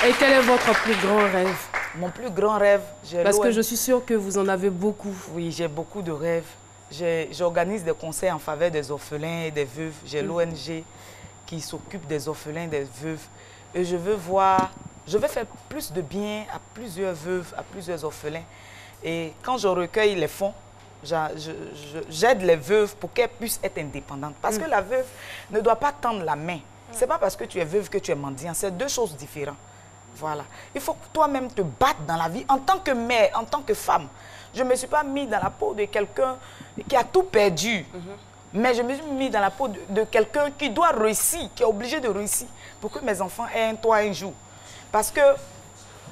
Et quel est votre plus grand rêve? Mon plus grand rêve, parce que je suis sûre que vous en avez beaucoup. Oui, j'ai beaucoup de rêves. J'organise des concerts en faveur des orphelins et des veuves. J'ai l'ONG qui s'occupe des orphelins, des veuves. Et je veux faire plus de bien à plusieurs veuves, à plusieurs orphelins. Et quand je recueille les fonds, j'aide les veuves pour qu'elles puissent être indépendantes. Parce que la veuve ne doit pas tendre la main. Ce n'est pas parce que tu es veuve que tu es mendiant. C'est 2 choses différentes. Voilà. Il faut que toi-même te battes dans la vie en tant que mère, en tant que femme. Je ne me suis pas mis dans la peau de quelqu'un qui a tout perdu. Mais je me suis mis dans la peau de quelqu'un qui doit réussir, qui est obligé de réussir pour que mes enfants aient un toit un jour. Parce que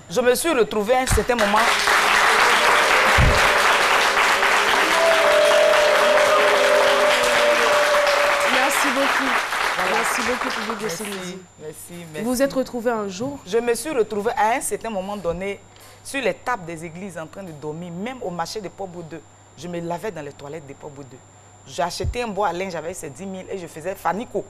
je me suis retrouvée à un certain moment... Merci beaucoup. Voilà. Merci beaucoup, public de Sénégal. Merci. Vous vous êtes retrouvée un jour? Je me suis retrouvée à un certain moment donné sur les tables des églises en train de dormir, même au marché de Port-Boudeux. Je me lavais dans les toilettes de Port-Boudeux. J'ai acheté un bois à linge avec ces 10 000 et je faisais fanico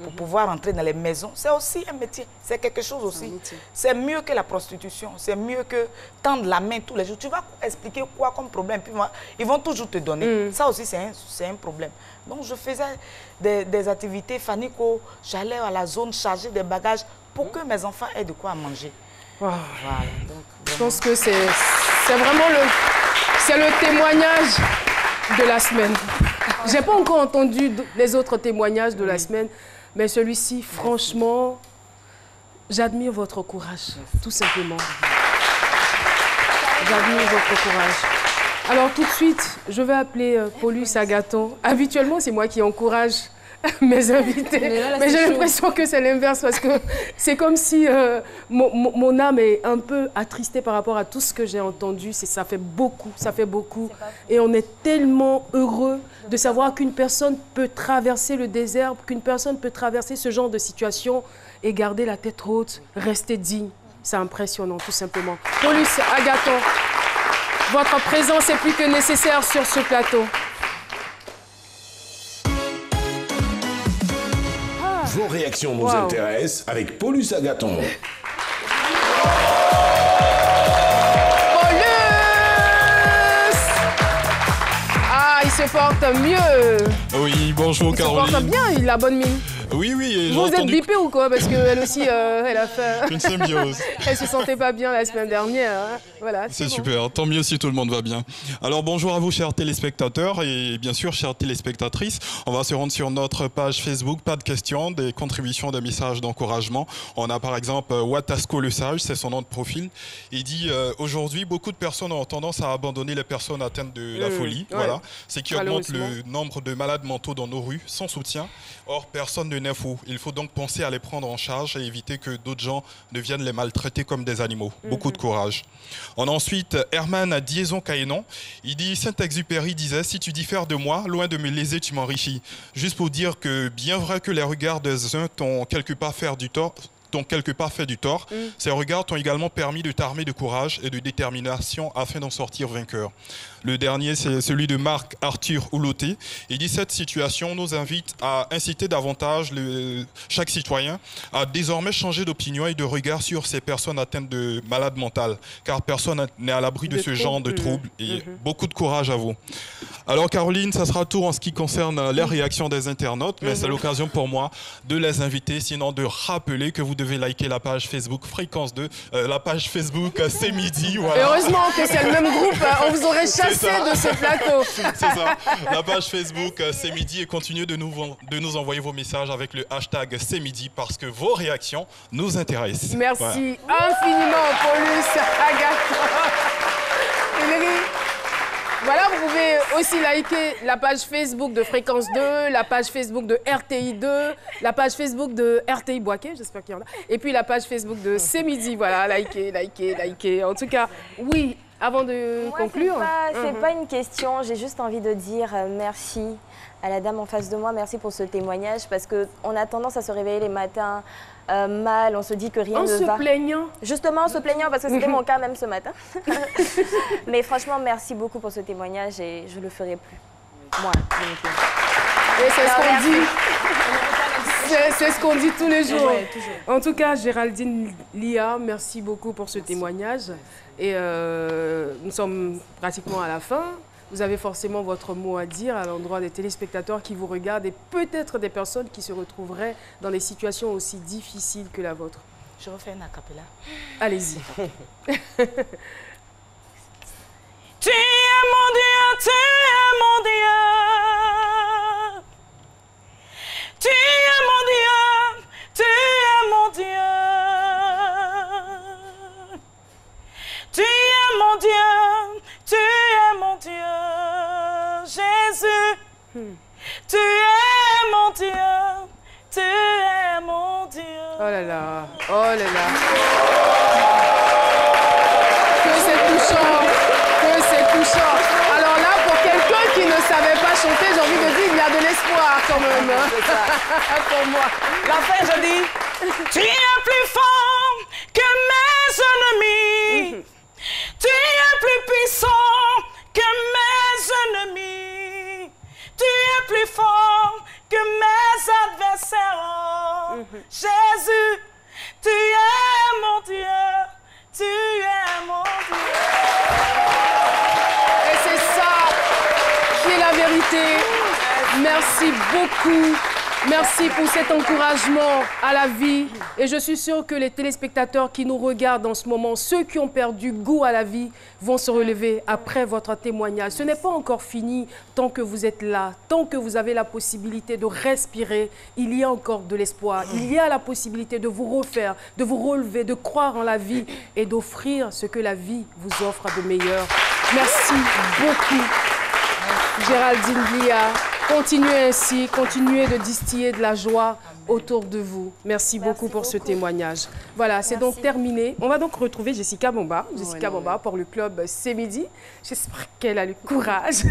pour pouvoir entrer dans les maisons. C'est aussi un métier, c'est quelque chose aussi. C'est mieux que la prostitution, c'est mieux que tendre la main tous les jours. Tu vas expliquer quoi comme problème, puis ils vont toujours te donner. Ça aussi, c'est un problème. Donc, je faisais des activités fanico, j'allais à la zone charger des bagages pour que mes enfants aient de quoi manger. Wow. Voilà. Donc, je pense que c'est vraiment le témoignage de la semaine. Je n'ai pas encore entendu les autres témoignages de la semaine, mais celui-ci, franchement, j'admire votre courage, tout simplement. J'admire votre courage. Alors, tout de suite, je vais appeler Paulus Agathon. Habituellement, c'est moi qui encourage mes invités, mais j'ai l'impression que c'est l'inverse parce que c'est comme si mon âme est un peu attristée par rapport à tout ce que j'ai entendu. Ça fait beaucoup, et on est tellement heureux de savoir qu'une personne peut traverser le désert, qu'une personne peut traverser ce genre de situation et garder la tête haute, rester digne. C'est impressionnant, tout simplement. Paulus Agathon, votre présence est plus que nécessaire sur ce plateau. Vos réactions nous intéressent avec Paulus Agathon. Paulus! Ah, il se porte mieux. Oui, bonjour Caroline. Il se porte bien, il a bonne mine. Oui, oui. Vous êtes bipé ou quoi? Parce qu'elle aussi, elle a fait... Une symbiose. Elle se sentait pas bien la semaine dernière. Hein. Voilà, c'est bon. Super, tant mieux si tout le monde va bien. Alors bonjour à vous chers téléspectateurs et bien sûr chères téléspectatrices. On va se rendre sur notre page Facebook, pas de questions, des contributions, des messages d'encouragement. On a par exemple Watasco le Sage, c'est son nom de profil. Il dit aujourd'hui beaucoup de personnes ont tendance à abandonner les personnes atteintes de la folie. Voilà. C'est qui augmente le nombre de malades mentaux dans nos rues sans soutien. Or personne ne devenir fous. Il faut donc penser à les prendre en charge et éviter que d'autres gens ne viennent les maltraiter comme des animaux. Beaucoup de courage. On a ensuite Herman Diezon-Caénon. Il dit, Saint-Exupéry disait, si tu diffères de moi, loin de me léser, tu m'enrichis. Juste pour dire que bien vrai que les regards des uns t'ont quelque part fait du tort, ces regards t'ont également permis de t'armer de courage et de détermination afin d'en sortir vainqueur. Le dernier, c'est celui de Marc Arthur Ouloté. Il dit, cette situation nous invite à inciter davantage chaque citoyen à désormais changer d'opinion et de regard sur ces personnes atteintes de malades mentales, car personne n'est à l'abri de ce genre de troubles. Et beaucoup de courage à vous. Alors Caroline, ça sera tout en ce qui concerne les réactions des internautes, mais c'est l'occasion pour moi de les inviter, sinon de rappeler que vous devez liker la page Facebook Fréquence 2, la page Facebook C'est Midi. Voilà. Heureusement que c'est le même groupe, on vous aurait chassé de ce plateau. C'est ça, la page Facebook C'est Midi, et continuez de nous envoyer vos messages avec le hashtag C'est Midi parce que vos réactions nous intéressent. Merci infiniment, Paulus, Agathe. Voilà, vous pouvez aussi liker la page Facebook de Fréquence 2, la page Facebook de RTI 2, la page Facebook de RTI Boaké, j'espère qu'il y en a, et puis la page Facebook de C'est Midi. Voilà, likez. En tout cas, oui, avant de conclure. C'est pas une question, j'ai juste envie de dire merci à la dame en face de moi, merci pour ce témoignage, parce qu'on a tendance à se réveiller les matins mal, on se dit que rien ne va. En se plaignant. Justement, en se plaignant, parce que c'était mon cas même ce matin. Mais franchement, merci beaucoup pour ce témoignage et je le ferai plus. Moi. Et c'est ce qu'on dit. C'est ce qu'on dit tous les jours. Ouais, en tout cas, Géraldine Lia, merci beaucoup pour ce témoignage. Et nous sommes pratiquement à la fin. Vous avez forcément votre mot à dire à l'endroit des téléspectateurs qui vous regardent et peut-être des personnes qui se retrouveraient dans des situations aussi difficiles que la vôtre. Je refais un acapella. Allez-y. Tu es mon Dieu, tu es mon Dieu. Tu es mon Dieu, tu es mon Dieu. Tu es mon Dieu, tu es mon Dieu. Jésus, tu es mon Dieu, tu es mon Dieu. Oh là là, oh là là. Que c'est touchant, que c'est touchant. Alors là, pour quelqu'un qui ne savait pas chanter, j'ai envie de dire, il y a de l'espoir quand même. Pour moi. La fin, je dis, tu es plus fort que mes ennemis. Tu es plus puissant que mes ennemis. Tu es plus fort que mes adversaires. Jésus, tu es mon Dieu. Tu es mon Dieu. Et c'est ça qui est la vérité. Merci beaucoup. Merci pour cet encouragement à la vie. Et je suis sûre que les téléspectateurs qui nous regardent en ce moment, ceux qui ont perdu goût à la vie, vont se relever après votre témoignage. Ce n'est pas encore fini tant que vous êtes là, tant que vous avez la possibilité de respirer. Il y a encore de l'espoir. Il y a la possibilité de vous refaire, de vous relever, de croire en la vie et d'offrir ce que la vie vous offre de meilleur. Merci beaucoup, Géraldine Lia. Continuez ainsi, continuez de distiller de la joie autour de vous. Merci beaucoup pour ce témoignage. Voilà, c'est donc terminé. On va donc retrouver Jessica Bomba. Jessica Bomba pour le club C'est Midi. J'espère qu'elle a le courage.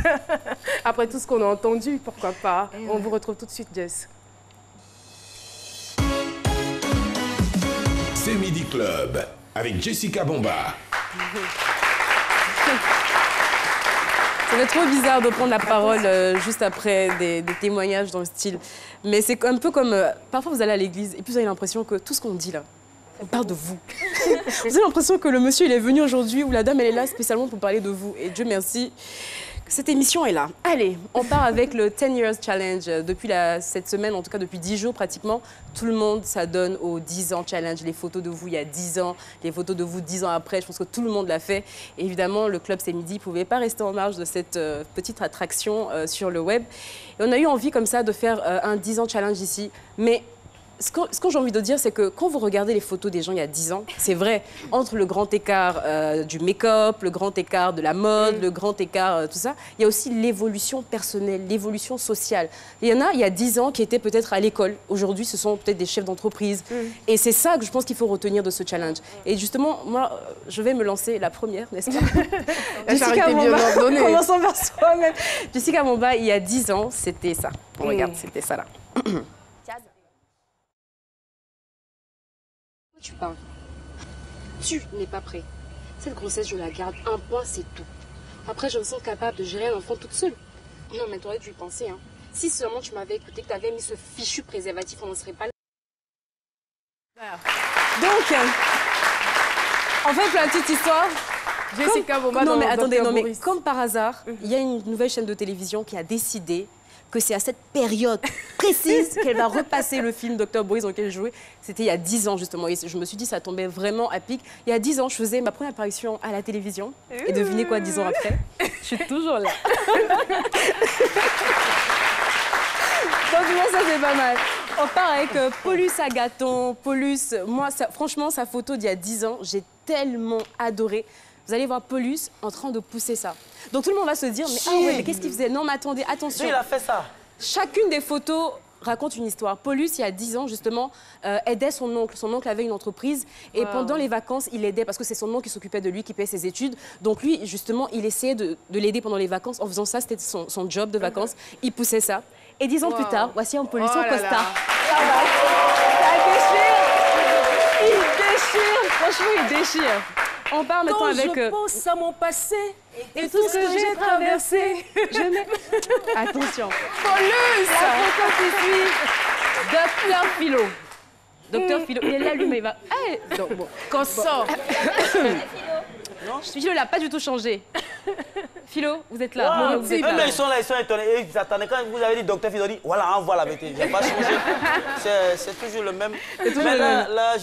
Après tout ce qu'on a entendu, pourquoi pas. On vous retrouve tout de suite, Jess. C'est Midi Club avec Jessica Bomba. Ça va être trop bizarre de prendre la parole juste après des témoignages dans le style. Mais c'est un peu comme... parfois, vous allez à l'église et puis vous avez l'impression que tout ce qu'on dit là, on parle de vous. Vous avez l'impression que le monsieur, il est venu aujourd'hui ou la dame, elle est là spécialement pour parler de vous. Et Dieu merci que cette émission est là. Allez, on part avec le 10 Years Challenge. Depuis cette semaine, en tout cas depuis 10 jours pratiquement, tout le monde s'adonne au 10 ans challenge. Les photos de vous il y a 10 ans, les photos de vous 10 ans après, je pense que tout le monde l'a fait. Et évidemment, le club C'est Midi ne pouvait pas rester en marge de cette petite attraction sur le web. Et on a eu envie comme ça de faire un 10 ans challenge ici. Mais ce que j'ai envie de dire, c'est que quand vous regardez les photos des gens il y a 10 ans, c'est vrai, entre le grand écart du make-up, le grand écart de la mode, le grand écart, tout ça, il y a aussi l'évolution personnelle, l'évolution sociale. Il y en a, il y a 10 ans, qui étaient peut-être à l'école. Aujourd'hui, ce sont peut-être des chefs d'entreprise. Et c'est ça que je pense qu'il faut retenir de ce challenge. Et justement, moi, je vais me lancer la première, n'est-ce pas? Jessica Momba, commençons par soi-même. Jessica Momba, il y a 10 ans, c'était ça. Regarde, c'était ça là. Tu parles. Tu n'es pas prêt. Cette grossesse, je la garde. Un point, c'est tout. Après, je me sens capable de gérer un enfant toute seule. Non, mais tu aurais dû y penser. Hein. Si seulement tu m'avais écouté, que tu avais mis ce fichu préservatif, on ne serait pas là. Donc, en fait, pour la petite histoire... Jessica Momba, non, mais attendez, non, mais comme par hasard, il y a une nouvelle chaîne de télévision qui a décidé que c'est à cette période précise qu'elle va repasser le film Dr Boris dans lequel je jouais. C'était il y a 10 ans, justement. Et je me suis dit, ça tombait vraiment à pic. Il y a 10 ans, je faisais ma première apparition à la télévision. Et devinez quoi, 10 ans après? Je suis toujours là. Donc, ça, c'est pas mal. On part avec Paulus Agathon. Paulus, moi, franchement, sa photo d'il y a 10 ans, j'ai tellement adoré. Vous allez voir Paulus en train de pousser ça. Donc tout le monde va se dire, mais ah ouais, mais qu'est-ce qu'il faisait? Non, mais attendez, attention. Oui, il a fait ça. Chacune des photos raconte une histoire. Paulus, il y a 10 ans, justement, aidait son oncle. Son oncle avait une entreprise et pendant les vacances, il aidait parce que c'est son oncle qui s'occupait de lui, qui payait ses études. Donc lui, justement, il essayait de l'aider pendant les vacances. En faisant ça, c'était son job de vacances. Il poussait ça. Et 10 ans plus tard, voici un Paulus en costard. Ça déchire. Il déchire. Franchement, il déchire. On part maintenant avec... Je pense à mon passé et tout ce que j'ai traversé. Attention. Paulus! La photo qui suit. Docteur Philo. Docteur Philo. Il est là, lui, mais il va... Hey, donc, bon. Qu'on sort. Non, Philo, il n'a pas du tout changé. Philo, vous êtes là. Wow, non, vous êtes là. là. Ils sont là, ils sont étonnés. Ils attendaient. Quand vous avez dit docteur Philo, dit voilà, envoie la vérité. Je n'ai pas changé. C'est toujours le même. Mais là,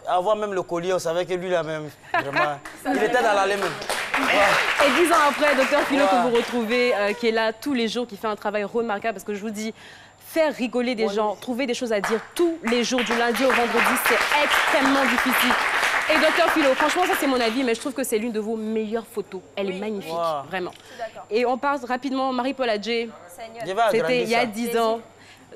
avoir même le collier, on savait que lui, là même, vraiment, il était dans l'allée même. Et 10 ans après, docteur Philo, que vous retrouvez, qui est là tous les jours, qui fait un travail remarquable, parce que je vous dis, faire rigoler des gens, trouver des choses à dire tous les jours, du lundi au vendredi, c'est extrêmement difficile. Et docteur Philo, franchement, ça c'est mon avis, mais je trouve que c'est l'une de vos meilleures photos. Elle est magnifique, vraiment. Et on passe rapidement, Marie-Paul Adjé, c'était il y a 10 ans.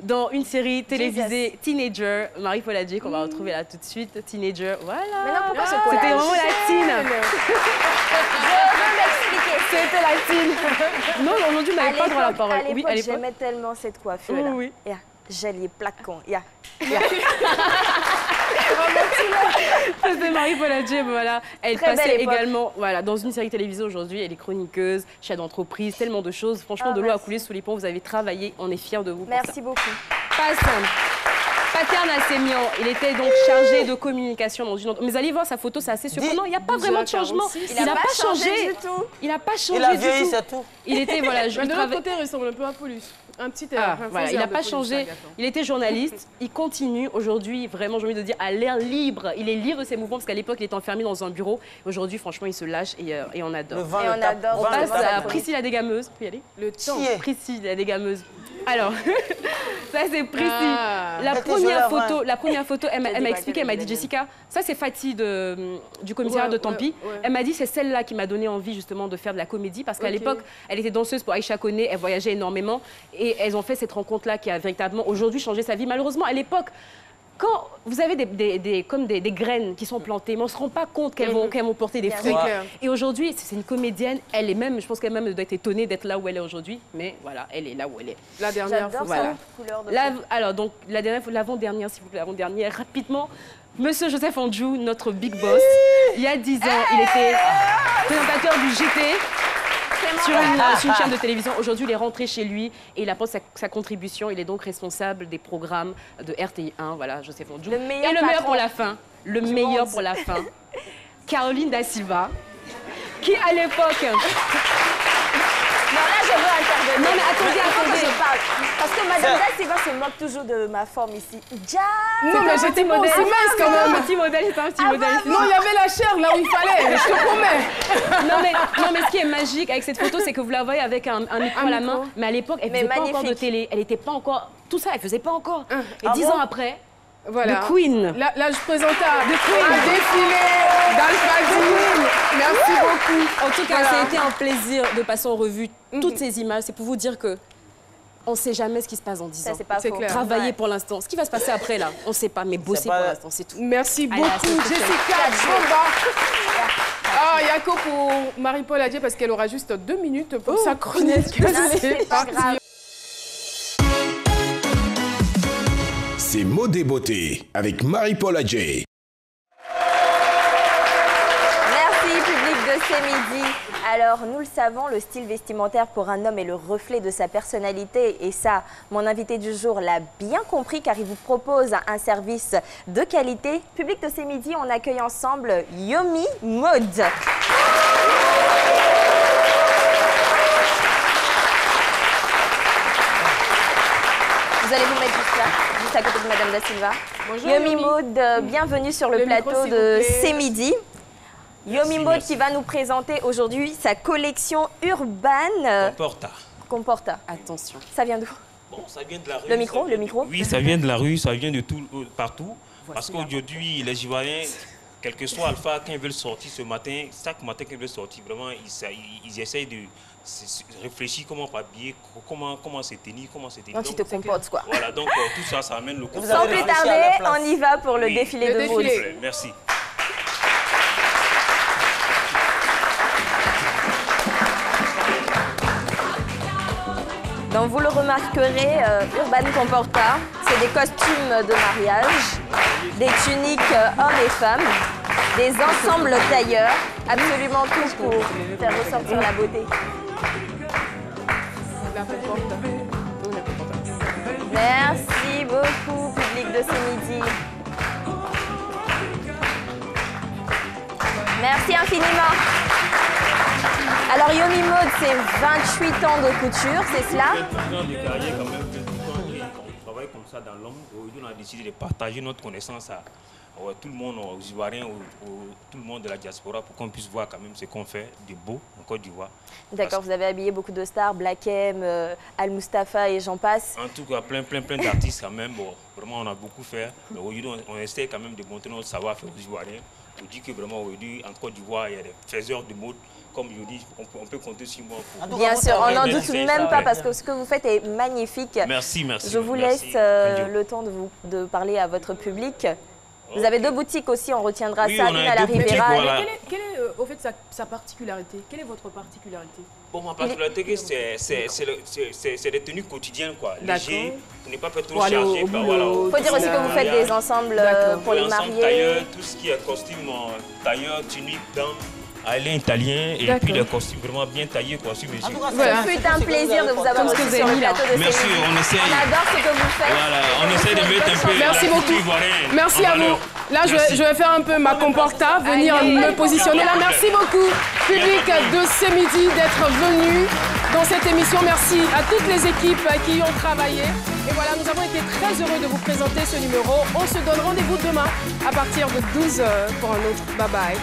Dans une série télévisée Teenager, Marie-Paul Adjé, qu'on va retrouver là tout de suite. Teenager, voilà. Mais non, pourquoi ce collage? C'était vraiment la teen. Je veux m'expliquer. C'était la teen. Non, aujourd'hui, on n'avait pas droit à la parole. À l'époque, j'aimais tellement cette coiffure-là. Oui. J'ai les plaquants. C'était Marie-Paul Adjé, voilà. Elle passait également dans une série télévisée aujourd'hui. Elle est chroniqueuse, chef d'entreprise, tellement de choses. Franchement, de l'eau a coulé sous les ponts. Vous avez travaillé, on est fiers de vous. Merci beaucoup. Paterne Assemian, il était donc chargé de communication dans une entreprise. Mais allez voir sa photo, c'est assez surprenant. Il n'y a pas vraiment de changement. Il n'a pas changé du tout. Il n'a pas changé du tout. Il a vieilli, c'est tout. Il était, voilà... De l'autre côté, il ressemble un peu à Paulus. Un petit air. Voilà, il n'a pas changé. Il était journaliste. Il continue aujourd'hui, vraiment, j'ai envie de dire, à l'air libre. Il est libre de ses mouvements parce qu'à l'époque, il était enfermé dans un bureau. Aujourd'hui, franchement, il se lâche et on adore. On passe à Priscille la dégameuse. Vous pouvez y aller? Le temps. Priscille la dégameuse. Alors, ça c'est Priscille. La première photo, elle m'a expliqué, elle m'a dit, Jessica, ça c'est Fatih du commissariat de Tampi. Elle m'a dit, c'est celle-là qui m'a donné envie justement de faire de la comédie parce qu'à l'époque, elle était danseuse pour Aïcha Koné, elle voyageait énormément et elles ont fait cette rencontre-là qui a véritablement aujourd'hui changé sa vie. Malheureusement, à l'époque, quand vous avez des graines qui sont plantées, mais on ne se rend pas compte qu'elles vont porter des fruits. Et aujourd'hui, c'est une comédienne, elle est même, je pense qu'elle-même doit être étonnée d'être là où elle est aujourd'hui, mais voilà, elle est là où elle est. La dernière fois. Voilà. Alors, donc, l'avant-dernière, s'il vous plaît, l'avant-dernière, rapidement. Monsieur Joseph Andjou, notre big boss, il y a 10 ans, il était présentateur du JT. Sur une chaîne de télévision. Aujourd'hui, il est rentré chez lui et il apporte sa contribution. Il est donc responsable des programmes de RTI1. Voilà, Joseph Andjou. Et le meilleur pour la fin. Le meilleur pour la fin. Caroline Da Silva, qui à l'époque... Non, là, je veux intervenir. Non, mais attendez. Je parle. Parce que Madame Da Silva se moque toujours de ma forme ici. Non, mais j'étais pas aussi mince quand même. Un petit modèle, c'était un petit modèle. Non, il y avait la chair là où il fallait, je te promets. Non, mais ce qui est magique avec cette photo, c'est que vous la voyez avec un micro à la main. Mais à l'époque, elle faisait pas encore de télé. Elle n'était pas encore... Tout ça, elle faisait pas encore. Et 10 ans après... Voilà. The Queen. Là, je présentais un défilé d'Alpha. Merci beaucoup. En tout cas, ça a été un plaisir de passer en revue toutes ces images. C'est pour vous dire que on ne sait jamais ce qui se passe dans 10 ans. C'est clair. Travailler pour l'instant. Ce qui va se passer après, là, on ne sait pas. Mais bosser pour l'instant, c'est tout. Merci beaucoup, Jessica Djomba. Ah, Yako pour Marie-Paul Adjé, parce qu'elle aura juste 2 minutes pour sa chronique. C'est pas grave. C'est Mode et Beauté avec Marie-Paul Adjé. Merci, public de ce midi. Alors, nous le savons, le style vestimentaire pour un homme est le reflet de sa personnalité. Et ça, mon invité du jour l'a bien compris car il vous propose un service de qualité. Public de ce midi, on accueille ensemble Yomi Mode. Vous allez vous mettre juste là, juste à côté de Madame Da Silva. Bonjour Yomi Mode, bienvenue sur le plateau de C'est Midi. Yomi Mode qui va nous présenter aujourd'hui sa collection urbaine. Comporta. Attention. Ça vient d'où? Bon, ça vient de la rue. Le micro. Oui, ça vient de la rue, ça vient de tout, partout. Parce qu'aujourd'hui, les Ivoiriens, quel que soit Alpha, quand ils veulent sortir ce matin, chaque matin qu'ils veulent sortir, vraiment, ils essayent de réfléchir comment habiller, comment se tenir, Donc tu te comportes quoi. Voilà, donc tout ça, ça amène le confort. Sans plus tarder, on y va pour le défilé de mode. Merci. Donc vous le remarquerez, Urban Comporta, c'est des costumes de mariage, des tuniques hommes et femmes, des ensembles tailleurs, absolument tout pour faire ressortir la beauté. Merci beaucoup, public de ce midi. Merci infiniment. Alors Yomi Mode, c'est 28 ans de couture, c'est cela? 28 ans de carrière quand même, 28 ans et on travaille comme ça dans l'ombre. Aujourd'hui, on a décidé de partager notre connaissance à tout le monde, aux Ivoiriens, tout le monde de la diaspora, pour qu'on puisse voir quand même ce qu'on fait de beau en Côte d'Ivoire. D'accord, vous avez habillé beaucoup de stars, Black M, Al Mustafa et j'en passe. En tout cas, plein d'artistes quand même. Bon, vraiment, on a beaucoup fait. Aujourd'hui, on essaie quand même de montrer notre savoir-faire aux Ivoiriens. On dit que vraiment aujourd'hui, en Côte d'Ivoire, il y a des faiseurs de mode. Comme je dis, on peut compter sur moi. Bien sûr, on n'en doute même pas parce que ce que vous faites est magnifique. Merci. Je vous laisse le temps de parler à votre public. Vous avez 2 boutiques aussi, on retiendra ça, une à la Riviera. Voilà. Quelle est au fait sa particularité? Quelle est votre particularité? Bon, ma particularité, c'est des tenues quotidiennes, quoi. Léger, pour ne pas être trop chargé. Il faut dire aussi que vous faites des ensembles pour les mariés. Tailleurs, tout ce qui est costume tailleur, tunique, dame. Alain italien et puis des costumes vraiment bien taillés, costumes monsieur. Ce fut un plaisir de vous avoir reçu sur le plateau de Merci, on essaye. On adore ce que vous faites. Voilà, on essaie de mettre un peu Merci beaucoup. Merci à vous. Là, je vais faire un peu ma comporta, venir me positionner là. Merci beaucoup, public de Ce Midi, d'être venu dans cette émission. Merci à toutes les équipes qui y ont travaillé. Et voilà, nous avons été très heureux de vous présenter ce numéro. On se donne rendez-vous demain à partir de 12h pour un autre. Bye bye.